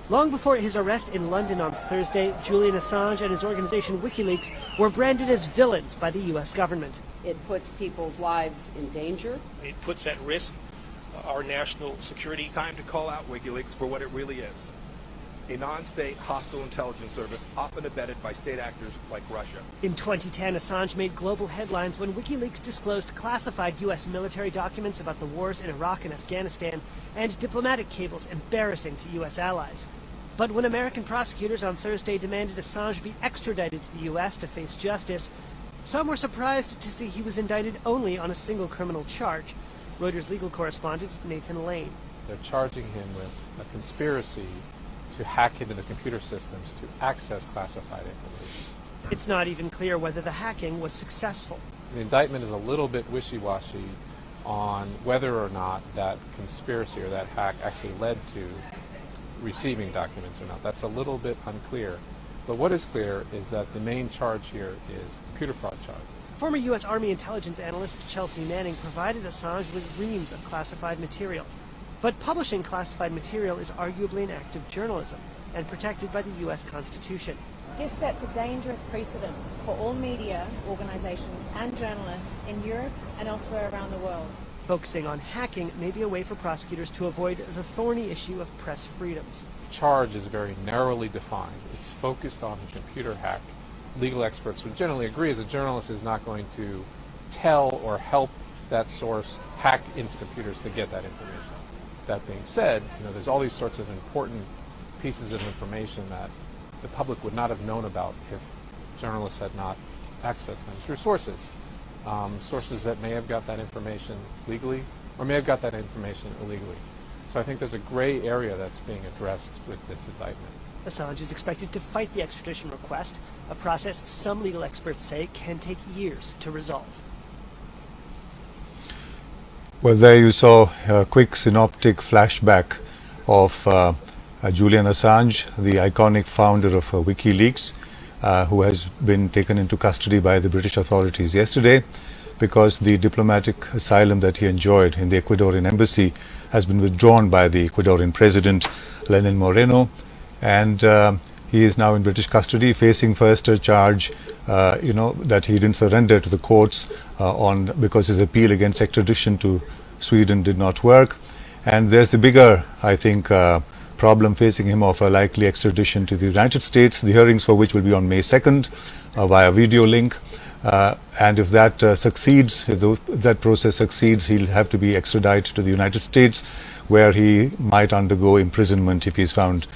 Long before his arrest in London on Thursday, Julian Assange and his organization Wikileaks were branded as villains by the U.S. government. It puts people's lives in danger. It puts at risk our national security. Time to call out WikiLeaks for what it really is. A non-state hostile intelligence service often abetted by state actors like Russia. In 2010, Assange made global headlines when WikiLeaks disclosed classified U.S. military documents about the wars in Iraq and Afghanistan and diplomatic cables embarrassing to U.S. allies. But when American prosecutors on Thursday demanded Assange be extradited to the U.S. to face justice, some were surprised to see he was indicted only on a single criminal charge. Reuters legal correspondent Nathan Lane. They're charging him with a conspiracy to hack into the computer systems to access classified information. It's not even clear whether the hacking was successful. The indictment is a little bit wishy-washy on whether or not that conspiracy or that hack actually led to receiving documents or not. That's a little bit unclear. But what is clear is that the main charge here is computer fraud charge. Former U.S. Army intelligence analyst Chelsea Manning provided Assange with reams of classified material. But publishing classified material is arguably an act of journalism and protected by the U.S. Constitution. This sets a dangerous precedent for all media organizations and journalists in Europe and elsewhere around the world. Focusing on hacking may be a way for prosecutors to avoid the thorny issue of press freedoms. Charge is very narrowly defined. It's focused on the computer hack. Legal experts would generally agree as a journalist is not going to tell or help that source hack into computers to get that information. That being said, there's all these sorts of important pieces of information that the public would not have known about if journalists had not accessed them through sources. Sources that may have got that information legally or may have got that information illegally. So I think there's a gray area that's being addressed with this indictment. Assange is expected to fight the extradition request, a process some legal experts say can take years to resolve. Well, there you saw a quick synoptic flashback of Julian Assange, the iconic founder of WikiLeaks, who has been taken into custody by the British authorities yesterday because the diplomatic asylum that he enjoyed in the Ecuadorian embassy has been withdrawn by the Ecuadorian president, Lenin Moreno, and he is now in British custody, facing first a charge, that he didn't surrender to the courts because his appeal against extradition to Sweden did not work. And there's a bigger, I think, problem facing him of a likely extradition to the United States, the hearings for which will be on May 2nd via video link. And if that succeeds, if that process succeeds, he'll have to be extradited to the United States, where he might undergo imprisonment if he's found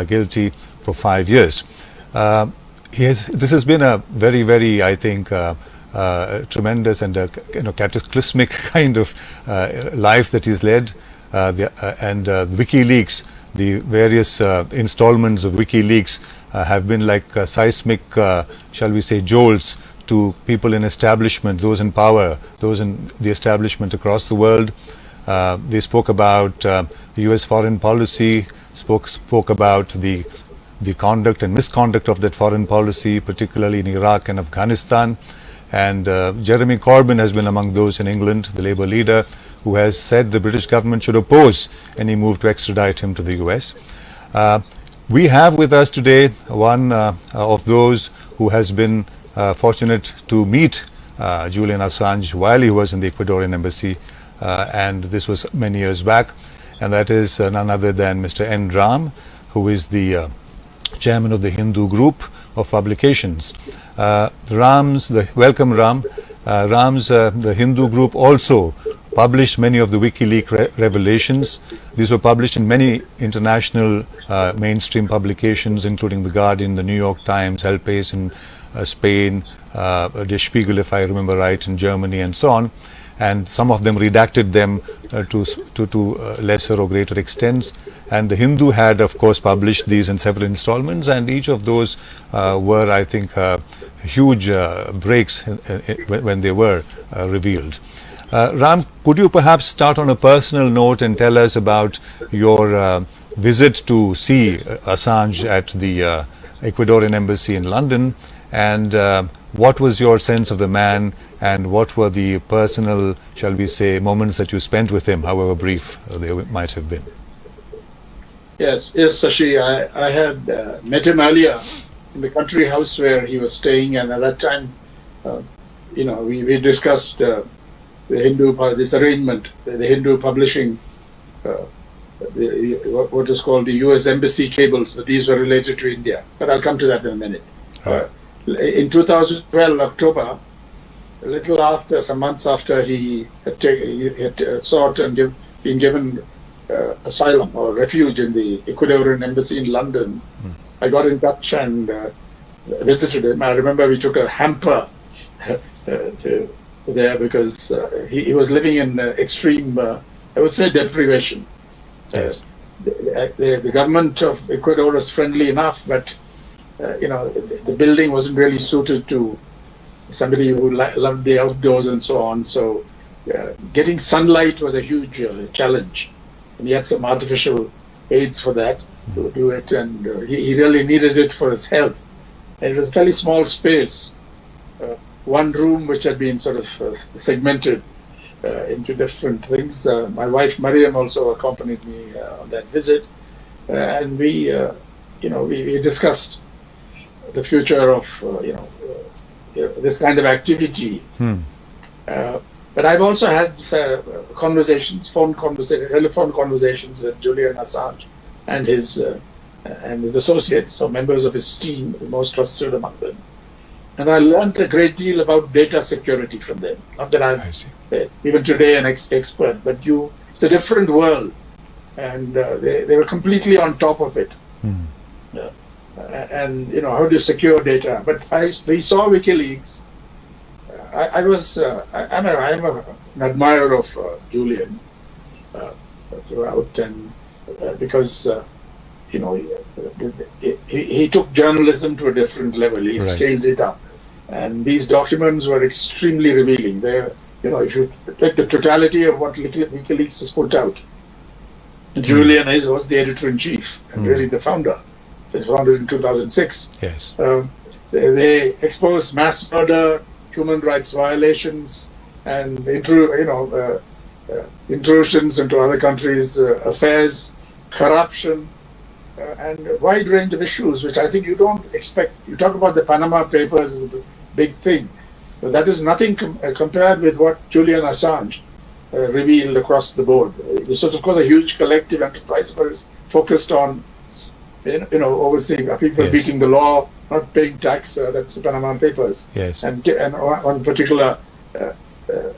guilty for 5 years. This has been a very, very, I think, tremendous and cataclysmic kind of life that he's led. WikiLeaks, the various installments of WikiLeaks have been like seismic, shall we say, jolts to people in establishment, those in power, those in the establishment across the world. They spoke about the U.S. foreign policy, spoke about the conduct and misconduct of that foreign policy, particularly in Iraq and Afghanistan. And Jeremy Corbyn has been among those in England, the Labour leader, who has said the British government should oppose any move to extradite him to the US. We have with us today one of those who has been fortunate to meet Julian Assange while he was in the Ecuadorian embassy, and this was many years back, and that is none other than Mr. N. Ram, who is the chairman of the Hindu group of publications. Welcome Ram. The Hindu group also published many of the WikiLeaks revelations. These were published in many international mainstream publications, including The Guardian, The New York Times, El País in Spain, Der Spiegel, if I remember right, in Germany, and so on. And some of them redacted them to lesser or greater extents. And the Hindu had, of course, published these in several installments, and each of those were, I think, huge breaks when they were revealed. Ram, could you perhaps start on a personal note and tell us about your visit to see Assange at the Ecuadorian embassy in London, and what was your sense of the man, and what were the personal, shall we say, moments that you spent with him, however brief they might have been? Yes, Sashi. I had met him earlier in the country house where he was staying, and at that time, we discussed this arrangement, the Hindu publishing, what is called the U.S. Embassy cables, but these were related to India. But I'll come to that in a minute. In 2012, October, a little after, some months after he had sought and been given asylum or refuge in the Ecuadorian embassy in London, I got in touch and visited him. I remember we took a hamper there because he was living in extreme, I would say, deprivation. Yes. The government of Ecuador was friendly enough, but the building wasn't really suited to somebody who loved the outdoors and so on. So getting sunlight was a huge challenge, and he had some artificial aids for that to do it, and he really needed it for his health. And it was a fairly small space, one room which had been sort of segmented into different things. My wife Mariam also accompanied me on that visit, and we discussed the future of this kind of activity. But I've also had telephone conversations with Julian Assange and his associates, or members of his team, the most trusted among them. And I learned a great deal about data security from them. Not that I'm even today an expert, but it's a different world, and they were completely on top of it. And how to secure data. But we saw WikiLeaks. I'm an admirer of Julian throughout, and because he took journalism to a different level. He scaled it up, and these documents were extremely revealing. If you take the totality of what WikiLeaks has put out, Julian was the editor-in-chief and really the founder. It was founded in 2006. Yes. They exposed mass murder, human rights violations, and intrusions into other countries' affairs, corruption, and a wide range of issues, which I think you don't expect. You talk about the Panama Papers as a big thing, but that is nothing compared with what Julian Assange revealed across the board. This was, of course, a huge collective enterprise, but it's focused on overseeing people beating the law, not paying tax. That's the Panama Papers. Yes. And one particular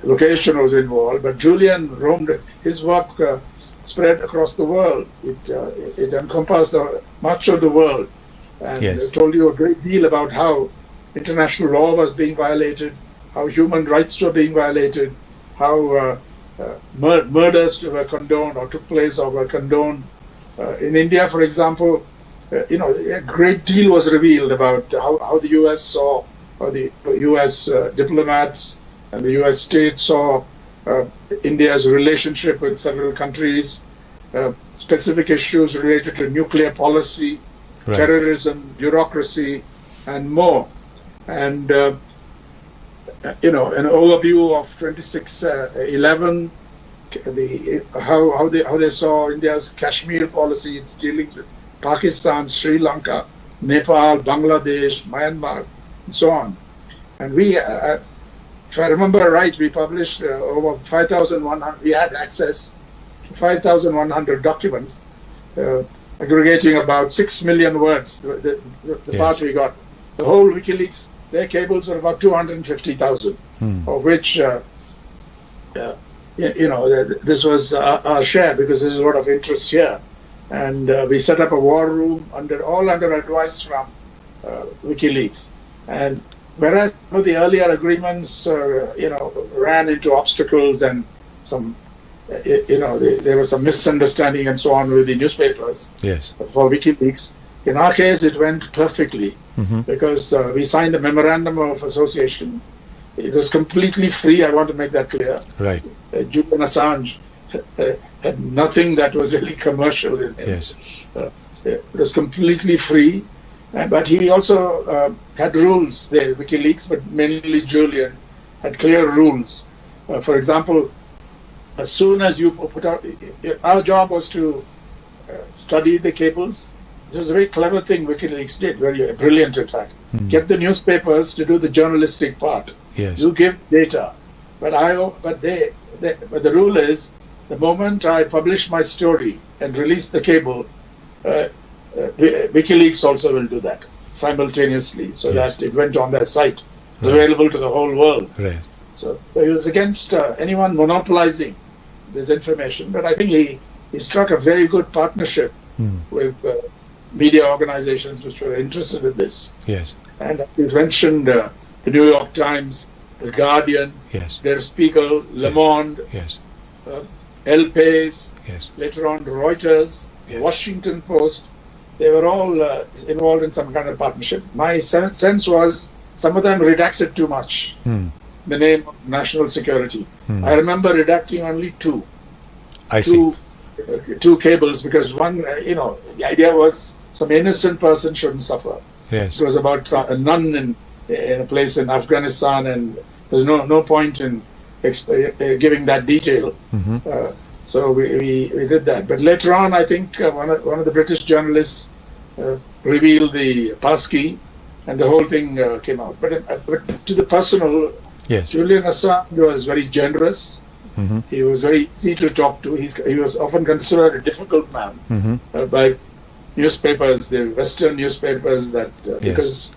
location was involved, but Julian roamed. His work spread across the world. It encompassed much of the world, and told you a great deal about how international law was being violated, how human rights were being violated, how murders were condoned or took place or were condoned. In India, for example, a great deal was revealed about how the U.S. saw, or the U.S. Diplomats and the U.S. state saw India's relationship with several countries, specific issues related to nuclear policy, terrorism, bureaucracy, and more. And an overview of 2611, how they saw India's Kashmir policy, its dealings with Pakistan, Sri Lanka, Nepal, Bangladesh, Myanmar, and so on. And we, if I remember right, we published over 5,100. We had access to 5,100 documents, aggregating about 6 million words. The part we got, the whole WikiLeaks, their cables were about 250,000, of which this was our share, because this is a lot of interest here. And we set up a war room all under advice from WikiLeaks. And whereas some of the earlier agreements, ran into obstacles and some, there was some misunderstanding and so on with the newspapers. Yes. For WikiLeaks, in our case, it went perfectly because we signed a memorandum of association. It was completely free. I want to make that clear. Right. Julian Assange had nothing that was really commercial in it. Yes. It was completely free, but he also had rules there, WikiLeaks, but mainly Julian had clear rules. For example, as soon as you put out, our job was to study the cables. This was a very clever thing WikiLeaks did, very brilliant in fact. Get the newspapers to do the journalistic part. Yes. You give data, but the rule is the moment I publish my story and release the cable, WikiLeaks also will do that simultaneously, so Yes. that it went on their site. It's available to the whole world. Right. So he was against anyone monopolizing this information, but I think he struck a very good partnership with media organizations which were interested in this. Yes. And you mentioned the New York Times, the Guardian, Yes. Der Spiegel, Le Monde, Yes. El País, Yes. later on Reuters, Yes. Washington Post. They were all involved in some kind of partnership. My sense was some of them redacted too much. The name of national security. I remember redacting only two. I see. Two cables, because one, the idea was some innocent person shouldn't suffer. Yes. It was about a nun in a place in Afghanistan, and there's no point in giving that detail. So we did that. But later on, I think one of the British journalists revealed the passkey, and the whole thing came out. But to the personal, Yes. Julian Assange was very generous. He was very easy to talk to. He was often considered a difficult man by newspapers, the Western newspapers, that because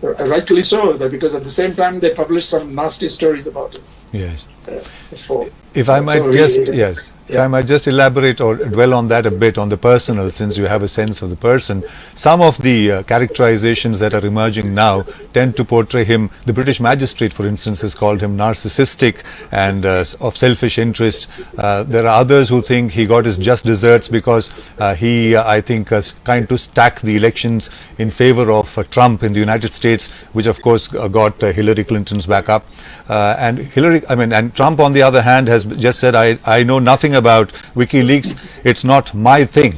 rightfully so, that because at the same time they published some nasty stories about him. Yes. Before. If I might if I might just elaborate or dwell on that a bit, on the personal, since you have a sense of the person, some of the characterizations that are emerging now tend to portray him, the British magistrate for instance has called him narcissistic and of selfish interest. There are others who think he got his just desserts because he, I think, kind to stack the elections in favor of Trump in the United States, which of course got Hillary Clinton's backup. And Trump on the other hand has just said, I know nothing about WikiLeaks, it's not my thing.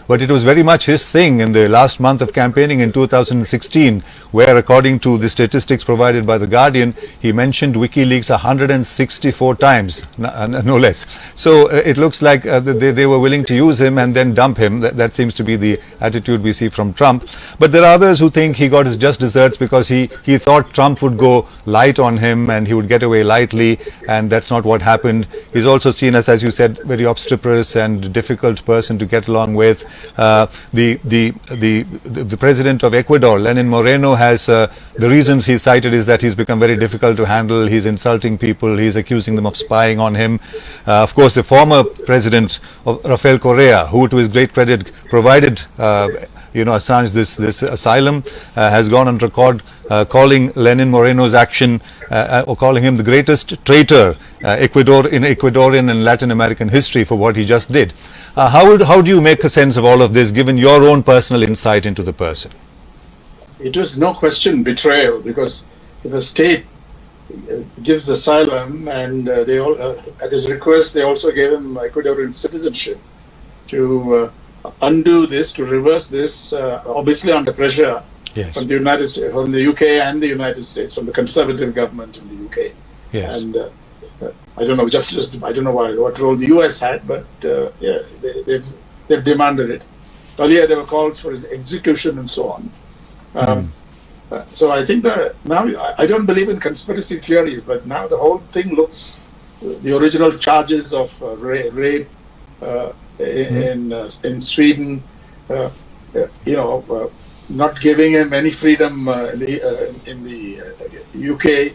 But it was very much his thing in the last month of campaigning in 2016, where according to the statistics provided by The Guardian, he mentioned WikiLeaks 164 times, no less. So it looks like they were willing to use him and then dump him. That seems to be the attitude we see from Trump. But there are others who think he got his just desserts because he thought Trump would go light on him and he would get away lightly, and that's not what happened. He's also seen as you said, very obstreperous and difficult person to get along with. The president of Ecuador, Lenin Moreno, has the reasons he cited is that he's become very difficult to handle. He's insulting people. He's accusing them of spying on him. Of course, the former president of Rafael Correa, who to his great credit provided Assange this asylum, has gone on record calling Lenin Moreno's action or calling him the greatest traitor in Ecuadorian and Latin American history for what he just did. How do you make a sense of all of this, given your own personal insight into the person? It was no question betrayal, because if a state gives asylum, and they all, at his request, they also gave him Ecuadorian citizenship, to undo this, to reverse this, obviously under pressure from the UK and the United States, from the Conservative government in the UK. Yes. And I don't know, I don't know what role the US had, but they've demanded it. Earlier there were calls for his execution and so on. So I think that now, I don't believe in conspiracy theories, but now the whole thing looks, the original charges of rape in Sweden, not giving him any freedom in the UK.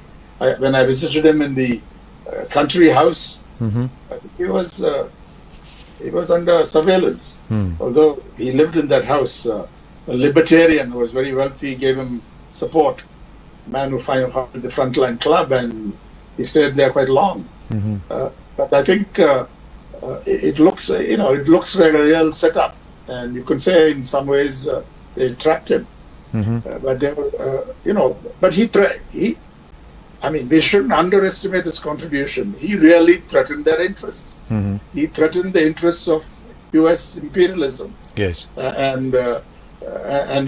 When I visited him in the country house, he was under surveillance. Although he lived in that house, a libertarian who was very wealthy gave him support. A man who founded the Frontline Club, and he stayed there quite long. But I think it looks like a real setup, and you can say in some ways they trapped him. But they were, we shouldn't underestimate his contribution. He really threatened their interests. He threatened the interests of U.S. imperialism. Yes. And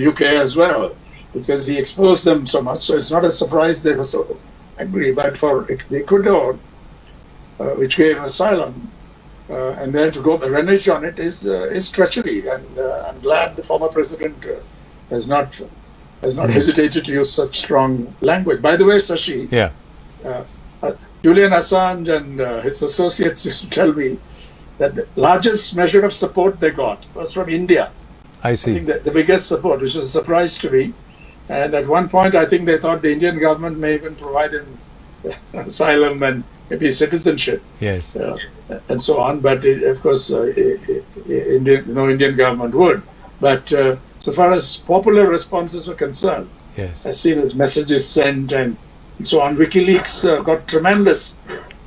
UK as well, because he exposed them so much. So it's not a surprise they were so angry. But for Ecuador, which gave asylum, and then to go renege on it is treachery. And I'm glad the former president has not hesitated to use such strong language. By the way, Shashi, Yeah. Julian Assange and his associates used to tell me that the largest measure of support they got was from India. I I see. think that the biggest support, which was a surprise to me. And at one point, I think they thought the Indian government may even provide him asylum and maybe citizenship Yes. and so on. But of course, no Indian government would. But so far as popular responses were concerned, Yes. as seen as messages sent and so on, WikiLeaks got tremendous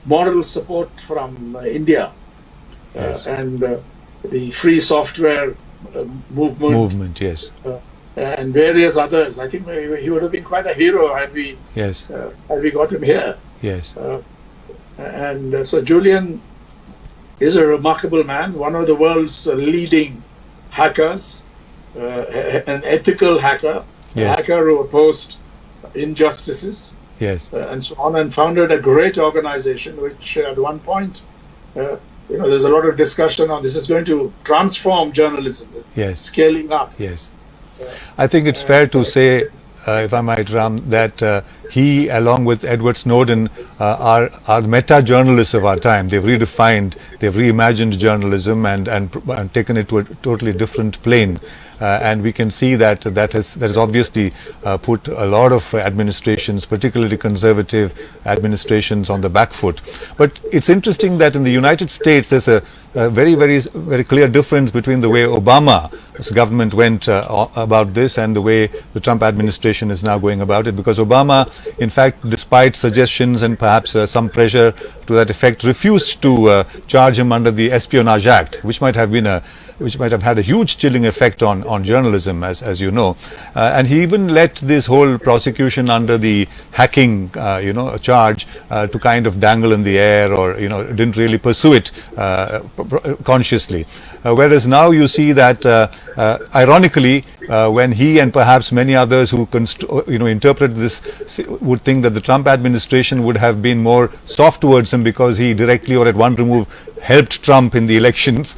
moral support from India Yes. and the free software movement. Yes. And various others. I think he would have been quite a hero had we Yes. got him here. Yes. So Julian is a remarkable man, one of the world's leading hackers, an ethical hacker, a Yes. hacker who opposed injustices, Yes. and so on, and founded a great organization which at one point, there's a lot of discussion on this is going to transform journalism, Yes. scaling up. Yes. I think it's fair to say, if I might, Ram, that he, along with Edward Snowden, are meta journalists of our time. They've redefined, they've reimagined journalism and taken it to a totally different plane. And we can see that has obviously put a lot of administrations, particularly conservative administrations, on the back foot. But it's interesting that in the United States, there's a very, very, very clear difference between the way Obama's government went about this and the way the Trump administration is now going about it. Because Obama, in fact, despite suggestions and perhaps some pressure to that effect, refused to charge him under the Espionage Act, which might have had a huge chilling effect on journalism, as you know. And he even let this whole prosecution under the hacking, charge to kind of dangle in the air, or didn't really pursue it consciously. Whereas now you see that, ironically, when he and perhaps many others who interpret this would think that the Trump administration would have been more soft towards him because he directly or at one remove helped Trump in the elections,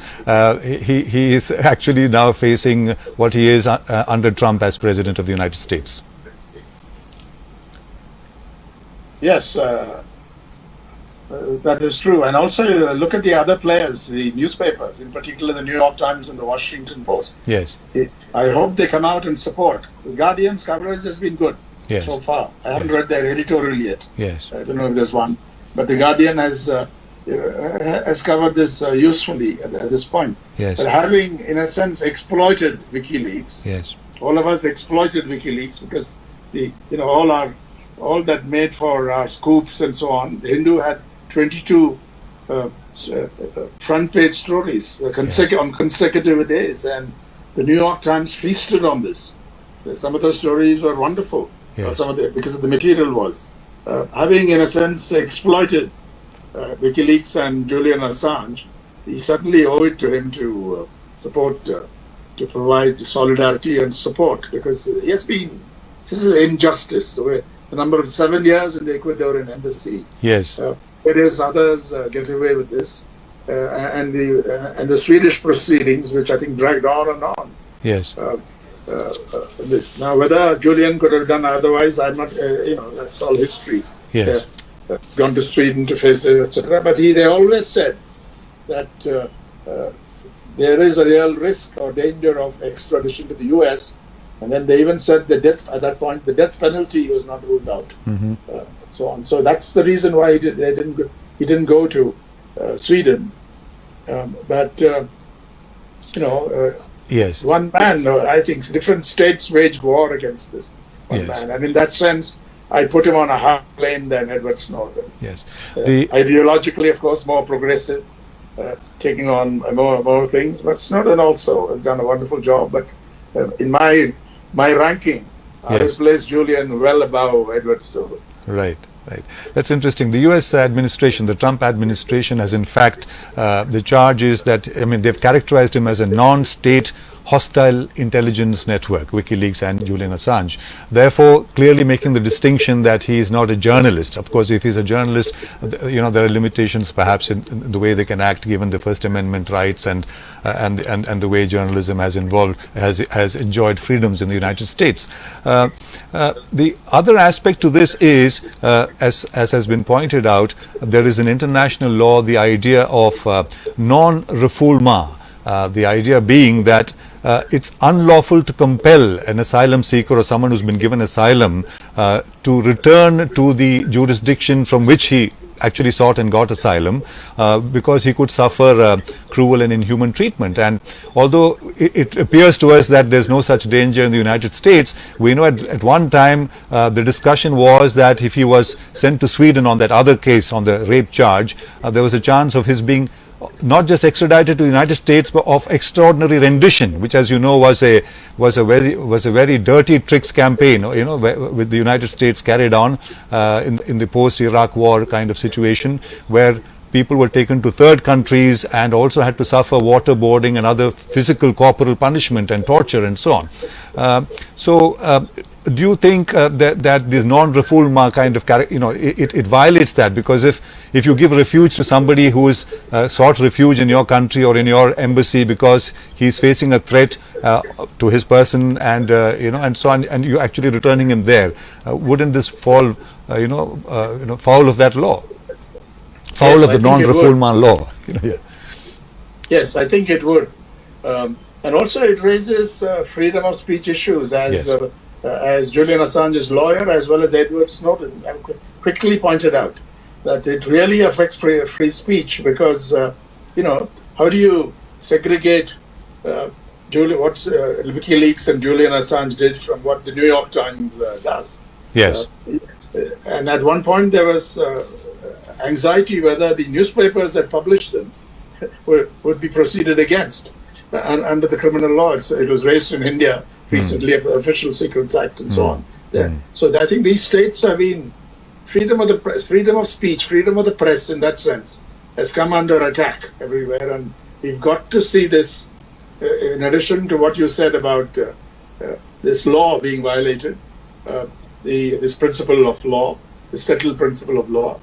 he is actually now facing what he is under Trump as President of the United States. Yes, that is true. And also look at the other players, the newspapers, in particular the New York Times and the Washington Post. Yes. I hope they come out and support. The Guardian's coverage has been good Yes. so far. I haven't read their editorial yet. Yes. I don't know if there's one. But the Guardian has covered this usefully at this point. Yes. But having, in a sense, exploited WikiLeaks, Yes. all of us exploited WikiLeaks because all that made for our scoops and so on. The Hindu had 22 front page stories on consecutive days, and the New York Times feasted on this. Some of those stories were wonderful. Yes. Because of the material was having, in a sense, exploited WikiLeaks and Julian Assange. We certainly owe it to him to support, to provide solidarity and support, because he has been. This is injustice. The number of 7 years in the Ecuadorian embassy. Yes. Various others get away with this, and the Swedish proceedings, which I think dragged on and on. Yes. This now, whether Julian could have done otherwise, I'm not. That's all history. Yes. Gone to Sweden to face it, etc. But they always said that there is a real risk or danger of extradition to the U.S. And then they even said at that point, the death penalty was not ruled out. Mm-hmm. So on. So that's the reason why he didn't go to Sweden. Yes. One man, I think different states waged war against this one Yes. man. And in that sense, I put him on a higher plane than Edward Snowden. Yes. Ideologically, of course, more progressive, taking on more things. But Snowden also has done a wonderful job. But in my ranking, I Yes. would place Julian well above Edward Snowden. Right. Right. That's interesting. The U.S. administration, the Trump administration, has in fact, the charge is that, they've characterized him as a non-state hostile intelligence network, WikiLeaks and Julian Assange. Therefore, clearly making the distinction that he is not a journalist. Of course, if he's a journalist, there are limitations perhaps in the way they can act given the First Amendment rights and the way journalism has enjoyed freedoms in the United States. The other aspect to this is, as has been pointed out, there is an international law, the idea of non-refoulement, the idea being that it's unlawful to compel an asylum seeker or someone who's been given asylum to return to the jurisdiction from which he actually sought and got asylum, because he could suffer cruel and inhuman treatment. And although it appears to us that there's no such danger in the United States, we know at one time the discussion was that if he was sent to Sweden on that other case, on the rape charge, there was a chance of his being not just extradited to the United States, but of extraordinary rendition, which, as you know, was a very dirty tricks campaign, with the United States carried on in the post-Iraq war kind of situation, where people were taken to third countries and also had to suffer waterboarding and other physical corporal punishment and torture and so on. Do you think that this non-refoulement kind of it violates that? Because if you give refuge to somebody who is sought refuge in your country or in your embassy because he's facing a threat to his person and and so on, and you're actually returning him there, wouldn't this fall foul of that law? Foul of the non-refoulement law. Yes, I think it would. And also it raises freedom of speech issues, as Julian Assange's lawyer as well as Edward Snowden quickly pointed out, that it really affects free speech, because how do you segregate what WikiLeaks and Julian Assange did from what the New York Times does? Yes. And at one point there was anxiety whether the newspapers that published them would be proceeded against under the criminal law. It was raised in India recently, of the Official Secrets Act and so on. So I think these states have been, freedom of the press, freedom of speech, freedom of the press in that sense has come under attack everywhere, and we've got to see this in addition to what you said about this law being violated, this principle of law, the settled principle of law,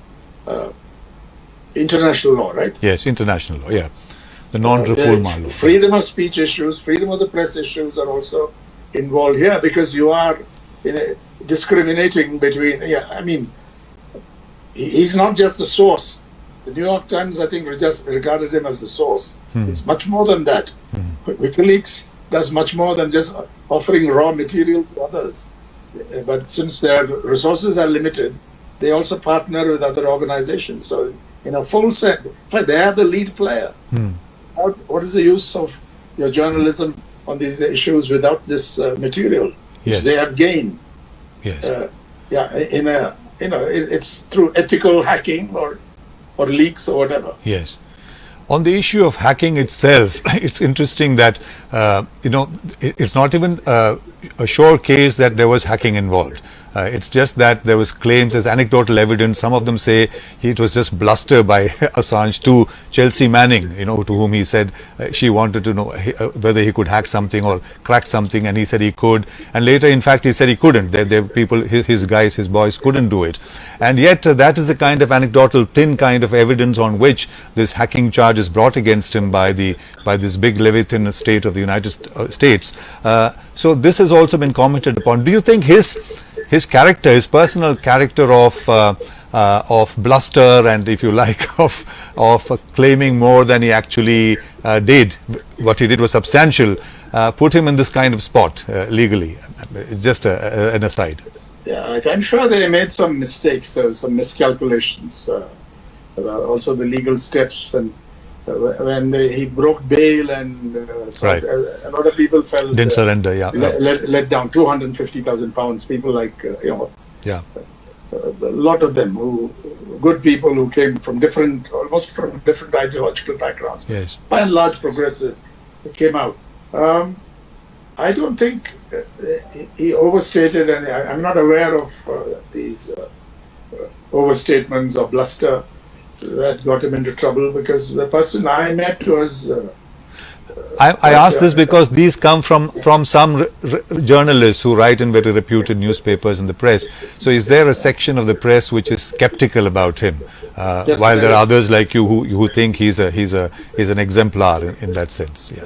international law, right? Yes, international law, yeah. The non-refoulement law. Freedom of speech issues, freedom of the press issues are also involved here, because you are discriminating between, he's not just the source. The New York Times, I think, just regarded him as the source. It's much more than that. WikiLeaks does much more than just offering raw material to others. But since their resources are limited, they also partner with other organizations. So, in a full sense, they are the lead player. What is the use of your journalism on these issues without this material, which they have gained? Yes. It's through ethical hacking or leaks or whatever. Yes. On the issue of hacking itself, it's interesting that it's not even a sure case that there was hacking involved. It's just that there was claims as anecdotal evidence. Some of them say it was just bluster by Assange to Chelsea Manning, to whom he said she wanted to know whether he could hack something or crack something, and he said he could. And later, in fact, he said he couldn't. There people, his guys, his boys couldn't do it. And yet, that is the kind of anecdotal, thin kind of evidence on which this hacking charge is brought against him by this big Leviathan state of the United States. So this has also been commented upon. Do you think his character, his personal character of bluster and, if you like, of claiming more than he actually did, what he did was substantial, put him in this kind of spot legally? It's just an aside. Yeah, I'm sure they made some mistakes. There were some miscalculations. Also the legal steps, and when he broke bail, and right. A lot of people felt didn't surrender. Let down. 250,000 pounds. People like yeah. A lot of them good people who came from almost from different ideological backgrounds. Yes. By and large, progressive, came out. I don't think he overstated, and I'm not aware of these overstatements or bluster that got him into trouble, because the person I met was I ask this because these come from some journalists who write in very reputed newspapers and the press. So is there a section of the press which is skeptical about him, Yes, while there there are is. others like you who think he's an exemplar in that sense? Yeah.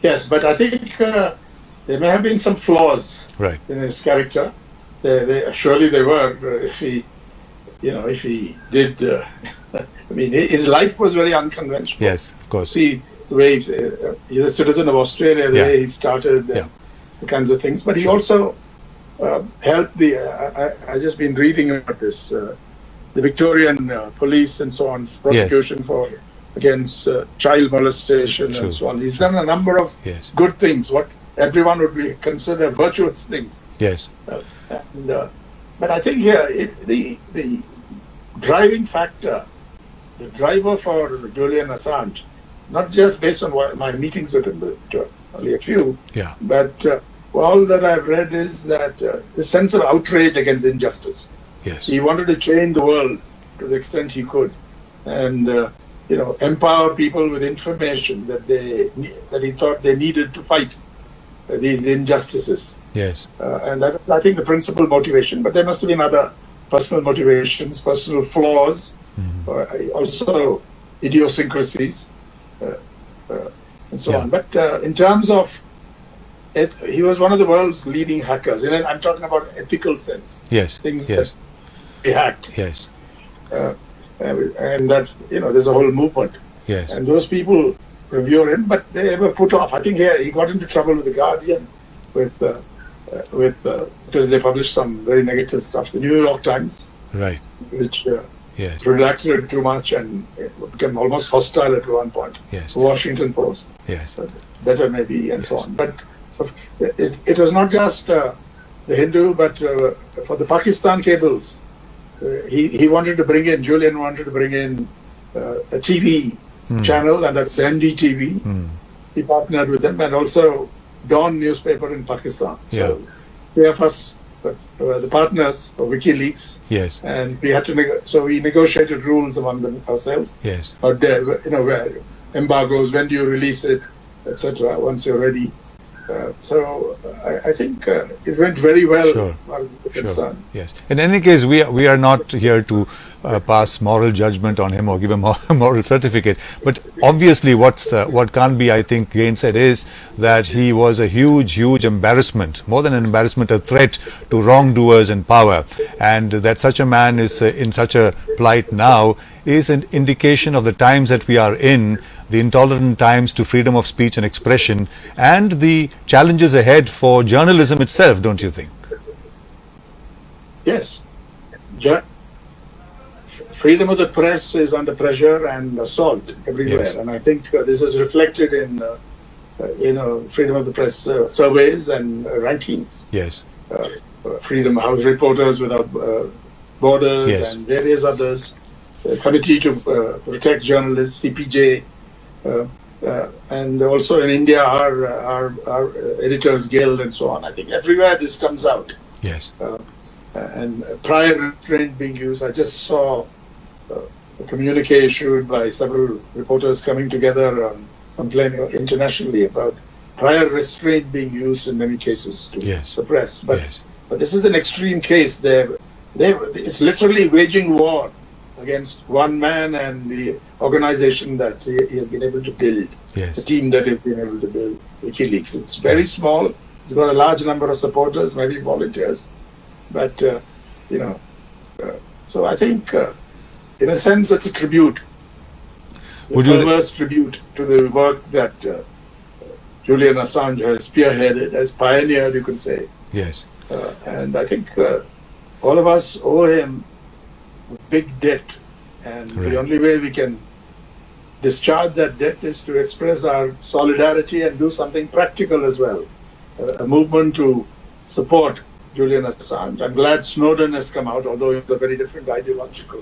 Yes, but I think there may have been some flaws Right. in his character. Surely there were. If he did, I mean, his life was very unconventional. Yes, of course. See the way he's a citizen of Australia, the Yeah. way he started, Yeah. the kinds of things. But he also helped the. I just been reading about this, the Victorian police and so on, prosecution against child molestation True. and so on. He's done a number of Yes. good things, what everyone would consider virtuous things. Yes. But I think here the driving factor, the driver for Julian Assange, not just based on my meetings with him, but only a few, Yeah. but all that I've read is that the sense of outrage against injustice. Yes. He wanted to change the world to the extent he could, and empower people with information that he thought they needed to fight these injustices. Yes. And that, I think, the principal motivation. But there must have been other personal motivations, personal flaws, also idiosyncrasies, and so Yeah. on. But in terms of he was one of the world's leading hackers. And I'm talking about ethical sense. Yes. Things Yes. that he hacked. Yes. And that, there's a whole movement. Yes. And those people revere him, but they were put off. I think he got into trouble with the Guardian, because they published some very negative stuff. The New York Times, Right. which Yes. redacted it too much and it became almost hostile at one point. Yes. Washington Post, Yes. better maybe, and so on. But it was not just the Hindu, but for the Pakistan cables, Julian wanted to bring in a TV channel, and that's NDTV. He partnered with them, and also Dawn newspaper in Pakistan. So we are first the partners of WikiLeaks, Yes. and we had to so we negotiated rules among them ourselves. Yes. Or where embargoes, when do you release it, etc. Once you're ready. So I think it went very well Sure. as far as we're Sure. concerned. Yes. In any case, we are not here to pass moral judgment on him or give him a moral certificate. But obviously, what can't be, I think, gainsaid is that he was a huge embarrassment, more than an embarrassment, a threat to wrongdoers in power, and that such a man is in such a plight now is an indication of the times that we are in, the intolerant times to freedom of speech and expression, and the challenges ahead for journalism itself, don't you think? Yes. Freedom of the press is under pressure and assault everywhere. Yes. And I think this is reflected in, freedom of the press surveys and rankings. Yes. Freedom House, Reporters Without Borders, Yes. and various others. Committee to Protect Journalists, CPJ, and also in India, our Editors Guild and so on. I think everywhere this comes out. Yes. And prior restraint being used. I just saw a communique issued by several reporters coming together complaining internationally about prior restraint being used in many cases to Yes. suppress. But Yes. this is an extreme case. It's literally waging war against one man and the organization that he has been able to build, Yes. the team that he has been able to build, WikiLeaks. It's very small. It's got a large number of supporters, maybe volunteers. But, so I think, in a sense, it's a tribute, a perverse tribute to the work that Julian Assange has spearheaded, has pioneered, you can say. Yes. And I think all of us owe him a big debt. And the only way we can discharge that debt is to express our solidarity and do something practical as well. A movement to support Julian Assange. I'm glad Snowden has come out, although it's a very different ideological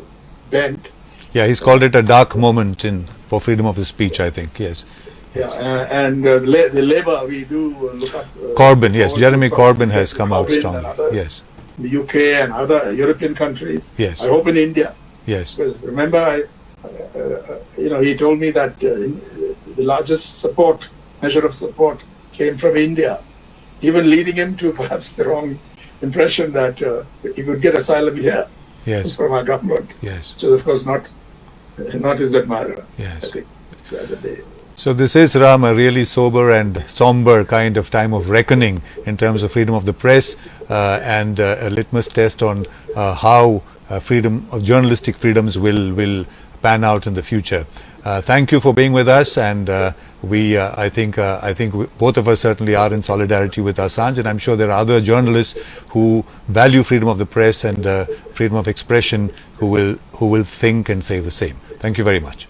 bent. Yeah, he's called it a dark moment for freedom of speech, I think. Yes. Yes. And the Labour, we do look up. Corbyn, yes. Jeremy Corbyn has come out strongly. Yes. In the UK and other European countries. Yes. I hope in India. Yes. Because remember, he told me that the largest measure of support came from India, even leading him to perhaps the wrong impression that he could get asylum here Yes. from our government. Yes. So of course not his admirer. Yes. I think the other day. So this is, Ram, a really sober and somber kind of time of reckoning in terms of freedom of the press and a litmus test on how freedom of journalistic freedoms will pan out in the future. Thank you for being with us, and I think both of us certainly are in solidarity with Assange, and I'm sure there are other journalists who value freedom of the press and freedom of expression who will think and say the same. Thank you very much.